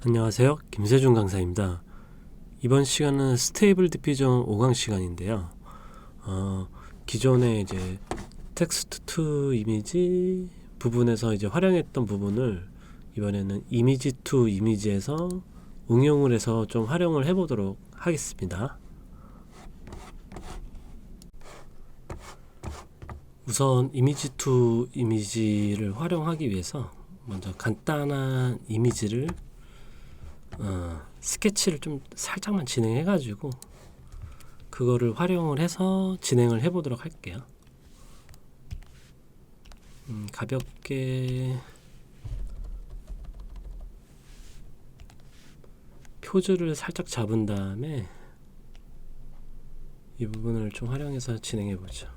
안녕하세요. 김세중 강사입니다. 이번 시간은 스테이블 디퓨전 5강 시간인데요. 기존에 이제 텍스트 투 이미지 부분에서 이제 활용했던 부분을 이번에는 이미지 투 이미지에서 응용을 해서 좀 활용을 해보도록 하겠습니다. 우선 이미지 투 이미지를 활용하기 위해서 먼저 간단한 이미지를 스케치를 좀 살짝만 진행해 가지고 그거를 활용을 해서 진행을 해 보도록 할게요. 가볍게 표주를 살짝 잡은 다음에 이 부분을 좀 활용해서 진행해 보죠.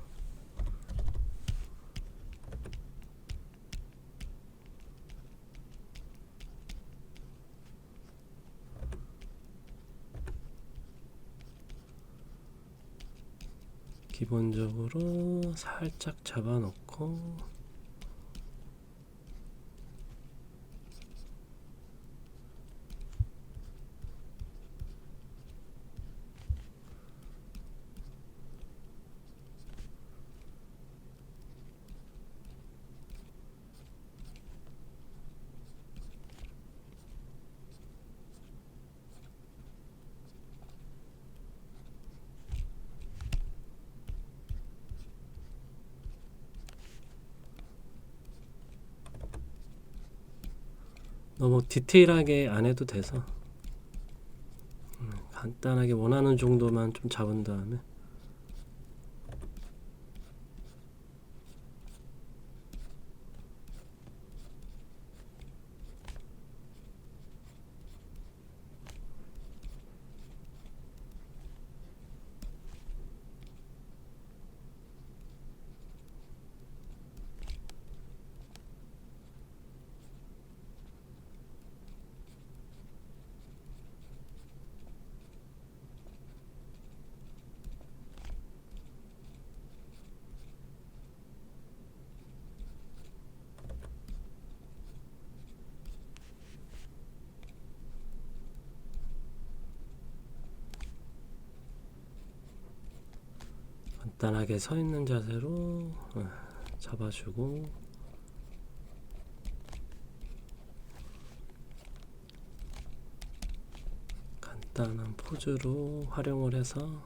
기본적으로 살짝 잡아놓고 너무 디테일하게 안 해도 돼서 간단하게 원하는 정도만 좀 잡은 다음에 간단하게 서 있는 자세로 잡아주고 간단한 포즈로 활용을 해서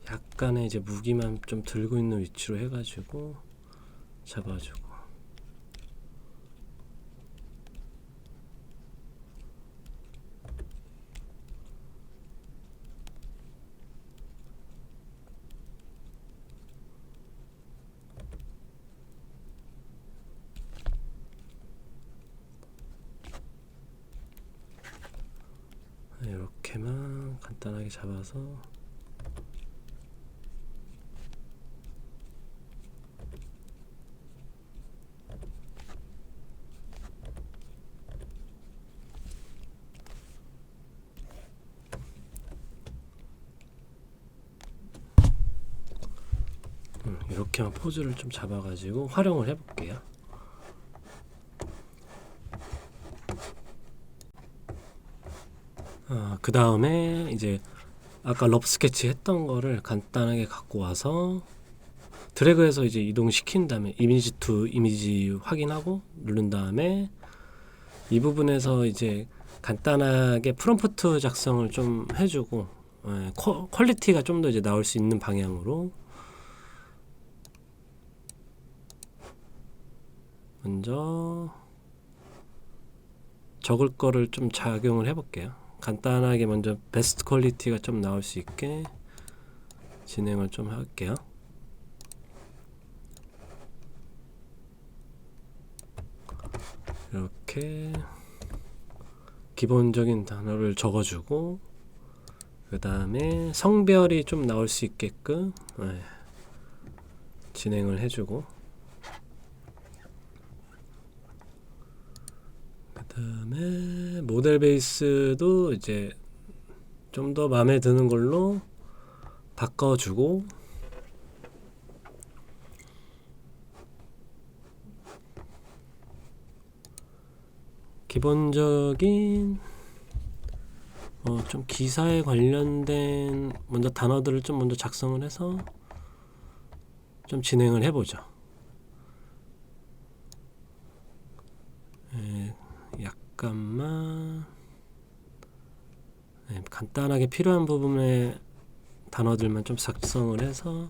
약간의 이제 무기만 좀 들고 있는 위치로 해가지고 잡아주고 이렇게만 간단하게 잡아서 이렇게만 포즈를 좀 잡아가지고 활용을 해볼게요. 그 다음에 이제 아까 러프 스케치 했던 거를 간단하게 갖고 와서 드래그해서 이제 이동시킨 다음에 이미지 투 이미지 확인하고 누른 다음에 이 부분에서 이제 간단하게 프롬프트 작성을 좀 해주고 퀄리티가 좀 더 이제 나올 수 있는 방향으로 먼저 적을 거를 좀 작용을 해볼게요. 간단하게 먼저 베스트 퀄리티가 좀 나올 수 있게 진행을 좀 할게요. 이렇게 기본적인 단어를 적어주고 그 다음에 성별이 좀 나올 수 있게끔 진행을 해주고 그 다음에 모델 베이스도 이제 좀 더 마음에 드는 걸로 바꿔주고 기본적인 좀 기사에 관련된 먼저 단어들을 좀 먼저 작성을 해서 좀 진행을 해보죠. 약간만 간단하게 필요한 부분의 단어들만 좀 작성을 해서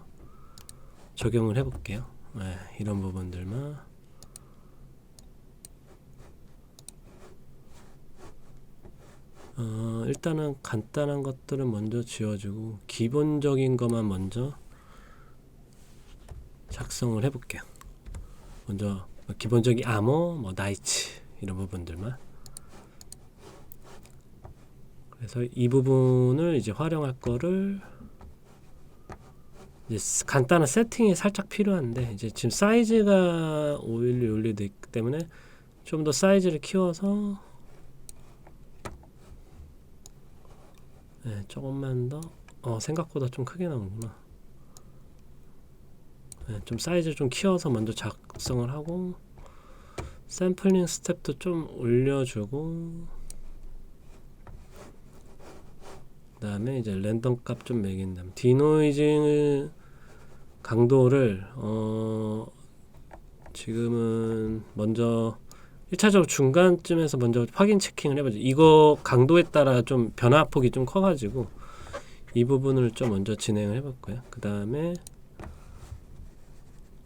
적용을 해볼게요. 이런 부분들만 일단은 간단한 것들은 먼저 지워주고 기본적인 것만 먼저 작성을 해볼게요. 먼저 기본적인 암호, 나이츠 이런 부분들만. 그래서 이 부분을 이제 활용할 거를 이제 간단한 세팅이 살짝 필요한데 이제 지금 사이즈가 512 되어 있기 때문에 좀 더 사이즈를 키워서 조금만 더 생각보다 좀 크게 나오는구나. 좀 사이즈를 좀 키워서 먼저 작성을 하고 샘플링 스텝도 좀 올려주고 그 다음에 이제 랜덤 값 좀 매긴 다음 디노이징 강도를 지금은 먼저 1차적으로 중간쯤에서 먼저 확인 체킹을 해보죠. 이거 강도에 따라 좀 변화폭이 좀 커가지고 이 부분을 좀 먼저 진행을 해볼 거예요. 그 다음에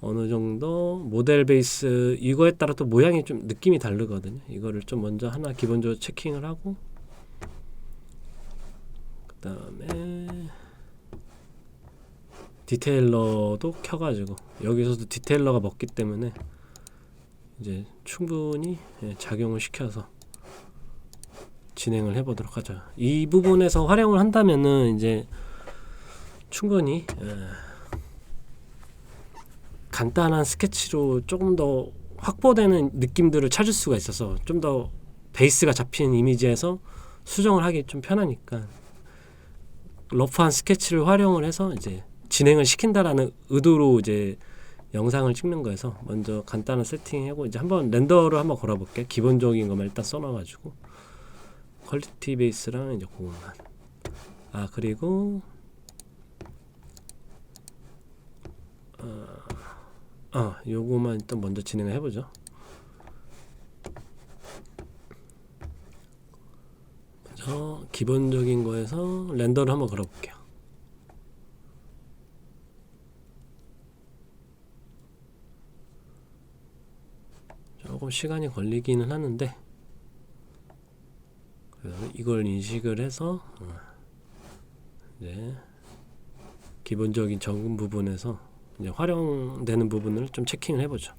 어느 정도 모델 베이스 이거에 따라 또 모양이 좀 느낌이 다르거든요. 이거를 좀 먼저 하나 기본적으로 체킹을 하고 그 다음에 디테일러도 켜가지고 여기서도 디테일러가 먹기 때문에 이제 충분히 작용을 시켜서 진행을 해보도록 하죠. 이 부분에서 활용을 한다면은 이제 충분히 간단한 스케치로 조금 더 확보되는 느낌들을 찾을 수가 있어서 좀 더 베이스가 잡힌 이미지에서 수정을 하기 좀 편하니까 러프한 스케치를 활용을 해서 이제 진행을 시킨다라는 의도로 이제 영상을 찍는 거여서 먼저 간단한 세팅하고 이제 한번 렌더를 한번 걸어볼게요. 기본적인 것만 일단 써놔가지고 퀄리티 베이스랑 이제 그것만 그리고 요거만 일단 먼저 진행을 해보죠. 먼저 기본적인 거에서 렌더를 한번 걸어볼게요. 조금 시간이 걸리기는 하는데 그래서 이걸 인식을 해서 이제 기본적인 적은 부분에서 이제 활용되는 부분을 좀 체킹을 해보죠.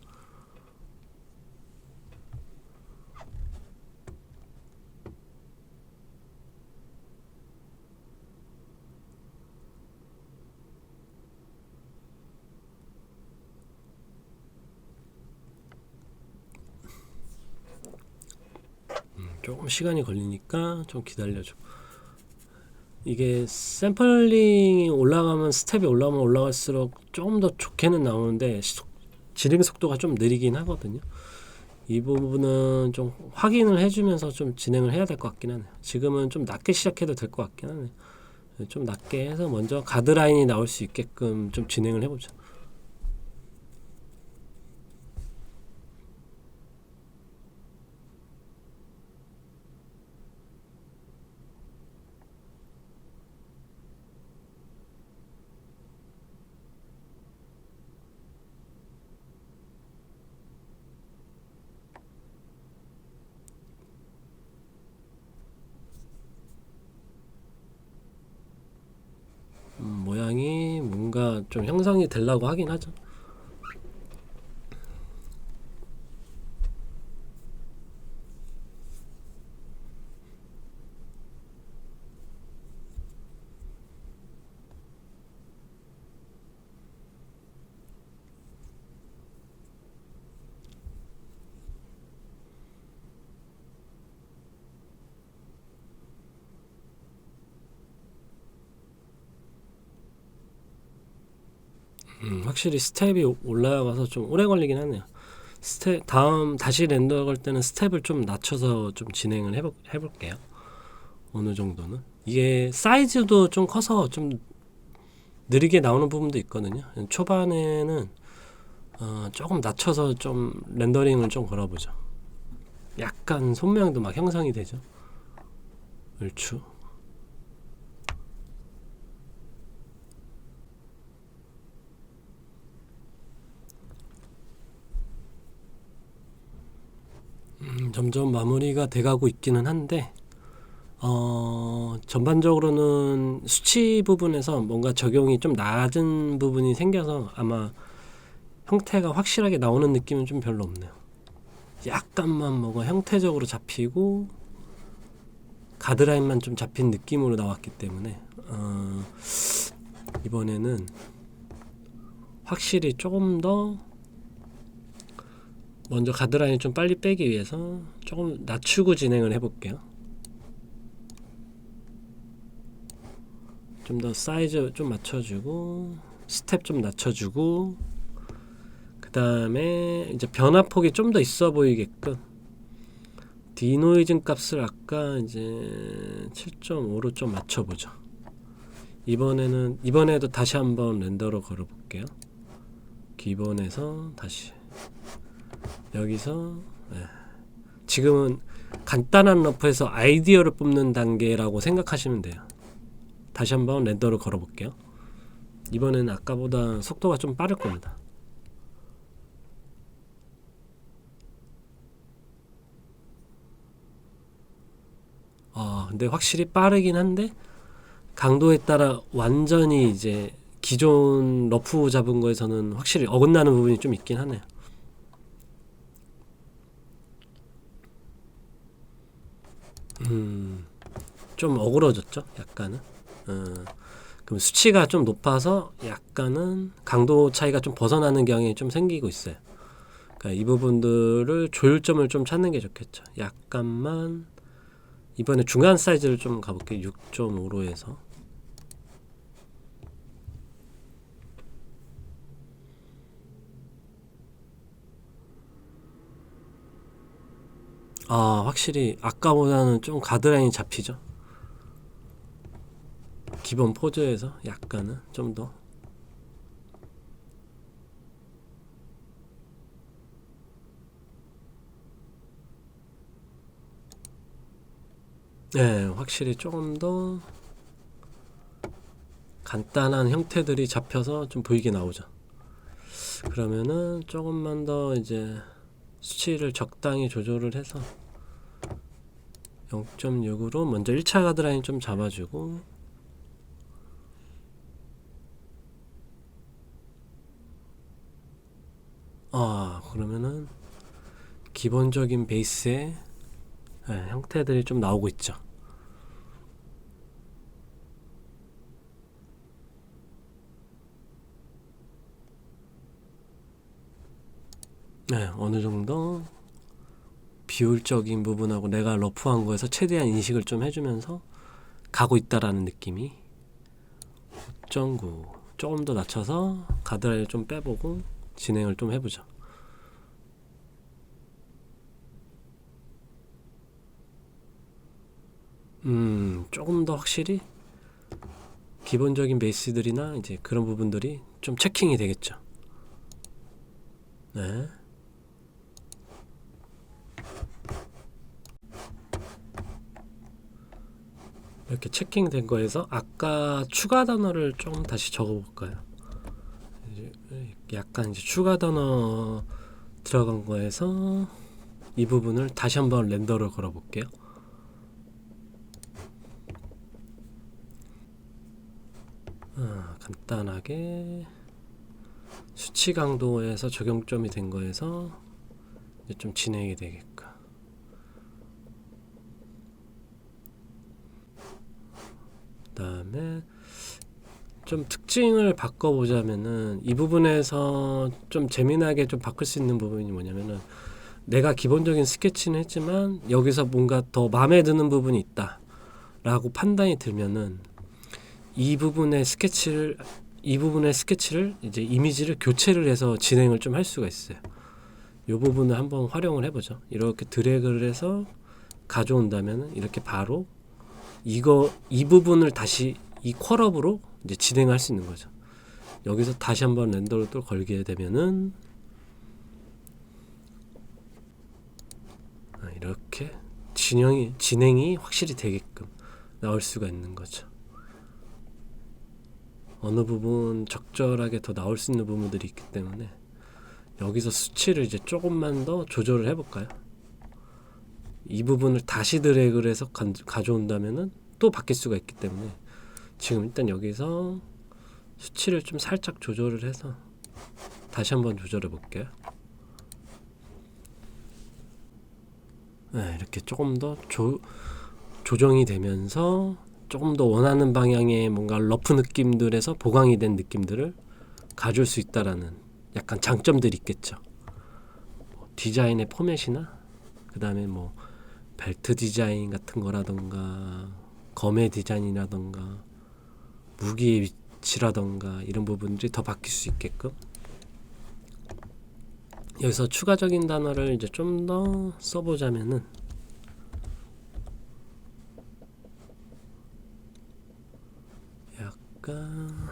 조금 시간이 걸리니까 좀 기다려줘. 이게 샘플링이 올라가면 스텝이 올라가면 올라갈수록 조금 더 좋게는 나오는데 진행 속도가 좀 느리긴 하거든요. 이 부분은 좀 확인을 해주면서 좀 진행을 해야 될 것 같긴 하네요. 지금은 좀 낮게 시작해도 될 것 같긴 하네요. 좀 낮게 해서 먼저 가드라인이 나올 수 있게끔 좀 진행을 해보죠. 모양이 뭔가 좀 형성이 되려고 하긴 하죠. 확실히 스텝이 올라가서 좀 오래 걸리긴 하네요. 스텝 다음 다시 렌더 걸 때는 스텝을 좀 낮춰서 좀 진행을 해볼게요. 어느 정도는 이게 사이즈도 좀 커서 좀 느리게 나오는 부분도 있거든요. 초반에는 조금 낮춰서 좀 렌더링을 좀 걸어보죠. 약간 손모양도 막 형성이 되죠. 얼추. 점점 마무리가 돼가고 있기는 한데 전반적으로는 수치 부분에서 뭔가 적용이 좀 낮은 부분이 생겨서 아마 형태가 확실하게 나오는 느낌은 좀 별로 없네요. 약간만 뭐가 형태적으로 잡히고 가드라인만 좀 잡힌 느낌으로 나왔기 때문에 이번에는 확실히 조금 더 먼저 가드라인 좀 빨리 빼기 위해서 조금 낮추고 진행을 해볼게요. 좀 더 사이즈 좀 맞춰주고 스텝 좀 낮춰주고 그 다음에 이제 변화폭이 좀 더 있어 보이게끔 디노이즈 값을 아까 이제 7.5로 좀 맞춰보죠. 이번에도 다시 한번 렌더로 걸어볼게요. 기본에서 다시 여기서 지금은 간단한 러프에서 아이디어를 뽑는 단계라고 생각하시면 돼요. 다시 한번 렌더를 걸어볼게요. 이번에는 아까보다 속도가 좀 빠를 겁니다. 근데 확실히 빠르긴 한데 강도에 따라 완전히 이제 기존 러프 잡은 거에서는 확실히 어긋나는 부분이 좀 있긴 하네요. 좀 어그러졌죠? 약간은. 그럼 수치가 좀 높아서 약간은 강도 차이가 좀 벗어나는 경향이 좀 생기고 있어요. 그러니까 이 부분들을 조율점을 좀 찾는 게 좋겠죠. 약간만 이번에 중간 사이즈를 좀 가볼게요. 6.5로 해서 확실히 아까보다는 좀 가드라인이 잡히죠. 기본 포즈에서 약간은 좀 더 확실히 조금 더 간단한 형태들이 잡혀서 좀 보이게 나오죠. 그러면은 조금만 더 이제 수치를 적당히 조절을 해서 0.6으로 먼저 1차 가드라인 좀 잡아주고 그러면은 기본적인 베이스의 형태들이 좀 나오고 있죠. 어느 정도 비율적인 부분하고 내가 러프한 거에서 최대한 인식을 좀 해주면서 가고 있다라는 느낌이 5.9 조금 더 낮춰서 가드라인을 좀 빼보고 진행을 좀 해보죠. 조금 더 확실히 기본적인 베이스들이나 이제 그런 부분들이 좀 체킹이 되겠죠. 이렇게 체킹된 거에서 아까 추가 단어를 좀 다시 적어볼까요? 약간 이제 추가 단어 들어간 거에서 이 부분을 다시 한번 렌더를 걸어볼게요. 간단하게 수치 강도에서 적용점이 된 거에서 이제 좀 진행이 되게끔. 그다음에 좀 특징을 바꿔보자면은 이 부분에서 좀 재미나게 좀 바꿀 수 있는 부분이 뭐냐면은 내가 기본적인 스케치는 했지만 여기서 뭔가 더 마음에 드는 부분이 있다 라고 판단이 들면은 이 부분의 스케치를 이제 이미지를 교체를 해서 진행을 좀 할 수가 있어요. 이 부분을 한번 활용을 해보죠. 이렇게 드래그를 해서 가져온다면 이렇게 바로 이 부분을 다시 이 퀄업으로 이제 진행할 수 있는 거죠. 여기서 다시 한번 렌더를 또 걸게 되면은 이렇게 진행이 확실히 되게끔 나올 수가 있는 거죠. 어느 부분 적절하게 더 나올 수 있는 부분들이 있기 때문에 여기서 수치를 이제 조금만 더 조절을 해볼까요? 이 부분을 다시 드래그를 해서 가져온다면은 또 바뀔 수가 있기 때문에 지금 일단 여기서 수치를 좀 살짝 조절을 해서 다시 한번 조절해 볼게요. 네, 이렇게 조금 더 조정이 되면서 조금 더 원하는 방향의 뭔가 러프 느낌들에서 보강이 된 느낌들을 가져올 수 있다라는 약간 장점들이 있겠죠. 디자인의 포맷이나 그 다음에 뭐 벨트 디자인 같은 거라던가 검의 디자인이라던가 무기의 위치라던가 이런 부분들이 더 바뀔 수 있게끔 여기서 추가적인 단어를 이제 좀 더 써보자면은 약간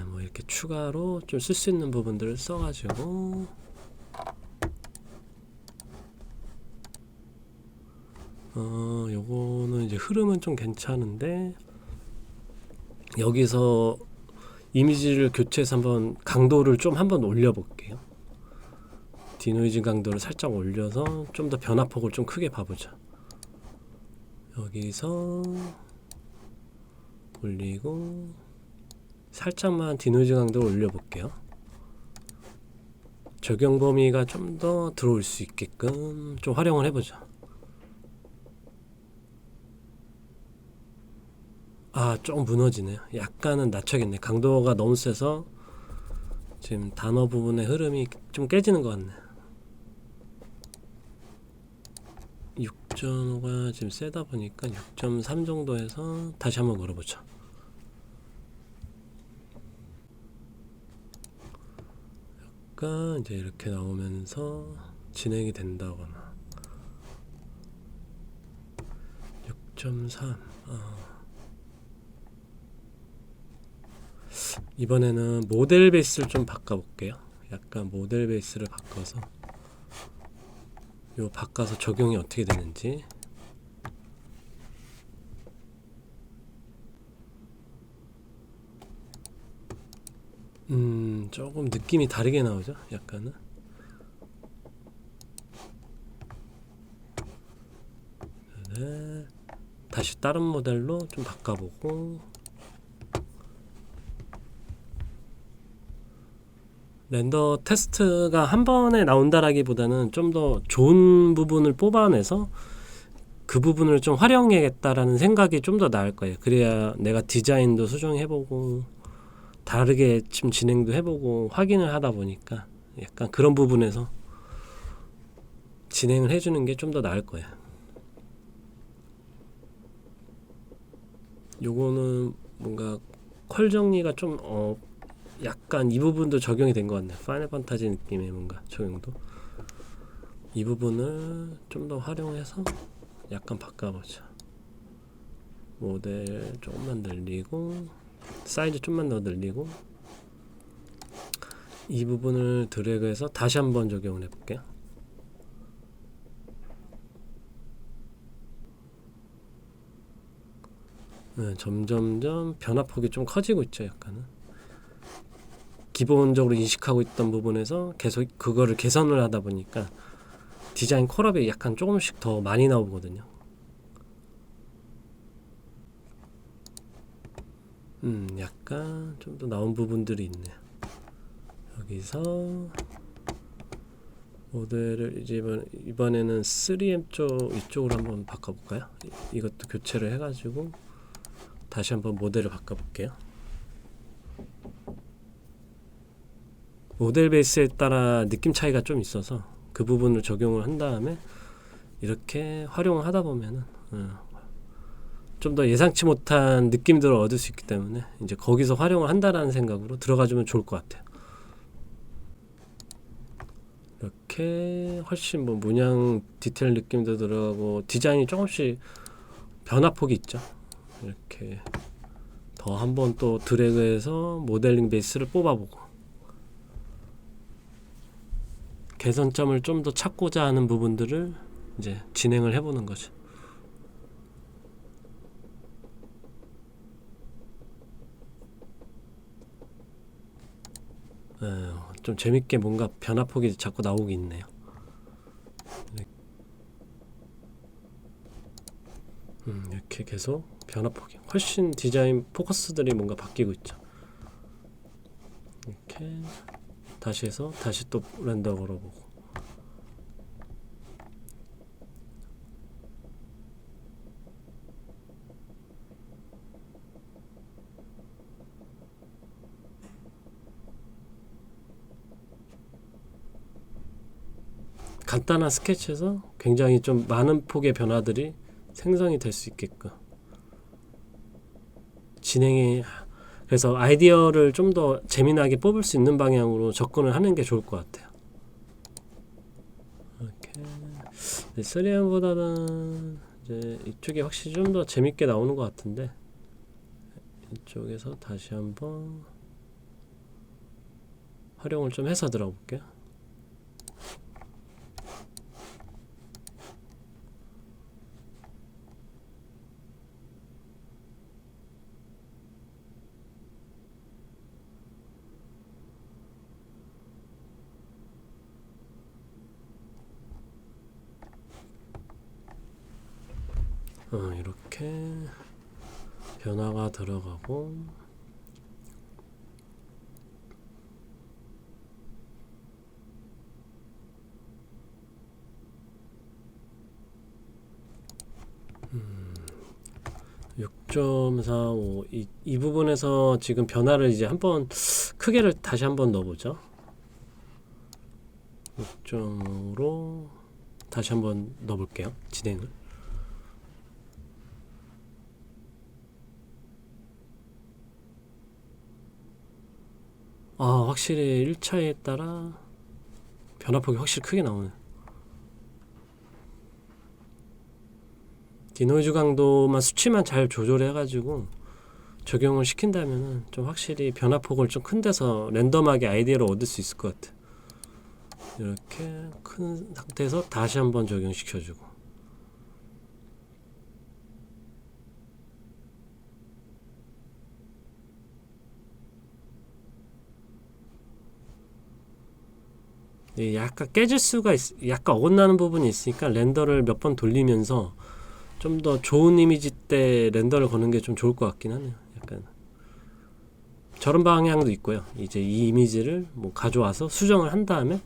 뭐 이렇게 추가로 좀 쓸 수 있는 부분들을 써가지고 요거는 이제 흐름은 좀 괜찮은데 여기서 이미지를 교체해서 한번 강도를 좀 한번 올려볼게요. 디노이즈 강도를 살짝 올려서 좀 더 변화폭을 좀 크게 봐보자. 여기서 올리고 살짝만 디노이즈 강도를 올려볼게요. 적용 범위가 좀 더 들어올 수 있게끔 좀 활용을 해보자. 조금 무너지네요. 약간은 낮춰야겠네. 강도가 너무 세서 지금 단어 부분의 흐름이 좀 깨지는 것 같네. 6.5가 지금 세다 보니까 6.3 정도에서 다시 한번 걸어보죠. 약간 이제 이렇게 나오면서 진행이 된다거나 6.3 이번에는 모델 베이스를 좀 바꿔볼게요. 약간 모델 베이스를 바꿔서 바꿔서 적용이 어떻게 되는지 조금 느낌이 다르게 나오죠. 약간은 네. 다시 다른 모델로 좀 바꿔보고 렌더 테스트가 한 번에 나온다라기보다는 좀 더 좋은 부분을 뽑아내서 그 부분을 좀 활용해야겠다라는 생각이 좀 더 나을 거예요. 그래야 내가 디자인도 수정해보고 다르게 좀 진행도 해보고 확인을 하다 보니까 약간 그런 부분에서 진행을 해주는 게 좀 더 나을 거예요. 요거는 뭔가 퀄 정리가 좀 약간 이 부분도 적용이 된 것 같네요. 파이널 판타지 느낌의 뭔가 적용도 이 부분을 좀 더 활용해서 약간 바꿔보죠. 모델 조금만 늘리고 사이즈 좀만 더 늘리고 이 부분을 드래그해서 다시 한번 적용을 해볼게요. 네, 점점점 변화폭이 좀 커지고 있죠. 약간은 기본적으로 인식하고 있던 부분에서 계속 그거를 개선을 하다 보니까 디자인 컬업이 약간 조금씩 더 많이 나오거든요. 약간 좀 더 나온 부분들이 있네요. 여기서 모델을 이제 이번에는 3M 쪽 이쪽으로 한번 바꿔볼까요? 이것도 교체를 해가지고 다시 한번 모델을 바꿔볼게요. 모델 베이스에 따라 느낌 차이가 좀 있어서 그 부분을 적용을 한 다음에 이렇게 활용을 하다 보면은 좀 더 예상치 못한 느낌들을 얻을 수 있기 때문에 이제 거기서 활용을 한다라는 생각으로 들어가주면 좋을 것 같아요. 이렇게 훨씬 뭐 문양 디테일 느낌도 들어가고 디자인이 조금씩 변화폭이 있죠. 이렇게 더 한번 또 드래그해서 모델링 베이스를 뽑아보고 개선점을 좀 더 찾고자 하는 부분들을 이제 진행을 해보는 거죠. 좀 재밌게 뭔가 변화폭이 자꾸 나오고 있네요. 이렇게 계속 변화폭이 훨씬 디자인 포커스들이 뭔가 바뀌고 있죠. 이렇게 다시 해서 다시 또 렌더 걸어보고 간단한 스케치에서 굉장히 좀 많은 폭의 변화들이 생성이 될 수 있게끔 진행이, 그래서 아이디어를 좀 더 재미나게 뽑을 수 있는 방향으로 접근을 하는 게 좋을 것 같아요. 이렇게 3M보다는 이제 이쪽이 확실히 좀 더 재밌게 나오는 것 같은데 이쪽에서 다시 한번 활용을 좀 해서 들어볼게요. 이렇게 변화가 들어가고 (6.45) 이 부분에서 지금 변화를 이제 한번 크게를 다시 한번 넣어보죠. 6.5로 다시 한번 넣어볼게요. 진행을. 확실히 1차에 따라 변화폭이 확실히 크게 나오네. 디노이즈 강도만 수치만 잘 조절해가지고 적용을 시킨다면은 좀 확실히 변화폭을 좀 큰 데서 랜덤하게 아이디어를 얻을 수 있을 것 같아. 이렇게 큰 상태에서 다시 한번 적용시켜주고 약간 깨질 수가 약간 어긋나는 부분이 있으니까 렌더를 몇 번 돌리면서 좀 더 좋은 이미지 때 렌더를 거는 게 좀 좋을 것 같긴 하네요. 약간 저런 방향도 있고요. 이제 이 이미지를 뭐 가져와서 수정을 한 다음에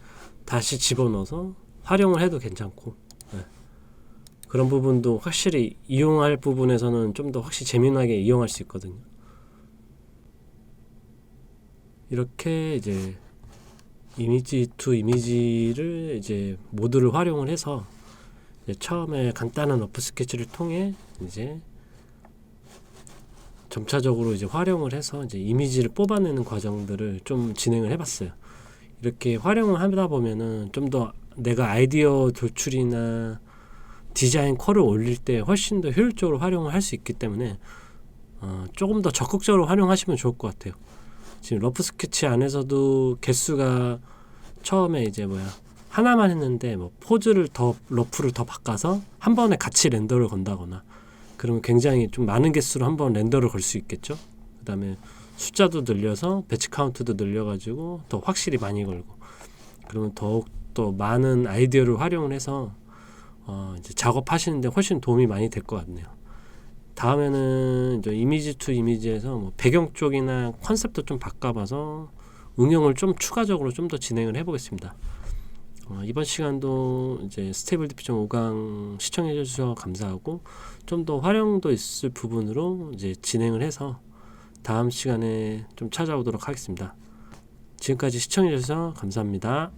다시 집어넣어서 활용을 해도 괜찮고, 그런 부분도 확실히 이용할 부분에서는 좀 더 확실히 재미나게 이용할 수 있거든요. 이렇게 이제 이미지 투 이미지를 이제 모드를 활용을 해서 이제 처음에 간단한 러프 스케치를 통해 이제 점차적으로 이제 활용을 해서 이제 이미지를 뽑아내는 과정들을 좀 진행을 해봤어요. 이렇게 활용을 하다 보면은 좀 더 내가 아이디어 도출이나 디자인 컬을 올릴 때 훨씬 더 효율적으로 활용을 할 수 있기 때문에 조금 더 적극적으로 활용하시면 좋을 것 같아요. 지금 러프 스케치 안에서도 개수가 처음에 이제 하나만 했는데 뭐 포즈를 더 러프를 더 바꿔서 한 번에 같이 렌더를 건다거나 그러면 굉장히 좀 많은 개수로 한 번 렌더를 걸 수 있겠죠. 그 다음에 숫자도 늘려서 배치 카운트도 늘려가지고 더 확실히 많이 걸고, 그러면 더욱 더 많은 아이디어를 활용을 해서 이제 작업하시는데 훨씬 도움이 많이 될 것 같네요. 다음에는 이제 이미지 투 이미지에서 뭐 배경 쪽이나 컨셉도 좀 바꿔봐서 응용을 좀 추가적으로 좀 더 진행을 해보겠습니다. 이번 시간도 이제 스테이블 디퓨전 5강 시청해 주셔서 감사하고, 좀 더 활용도 있을 부분으로 이제 진행을 해서 다음 시간에 좀 찾아오도록 하겠습니다. 지금까지 시청해 주셔서 감사합니다.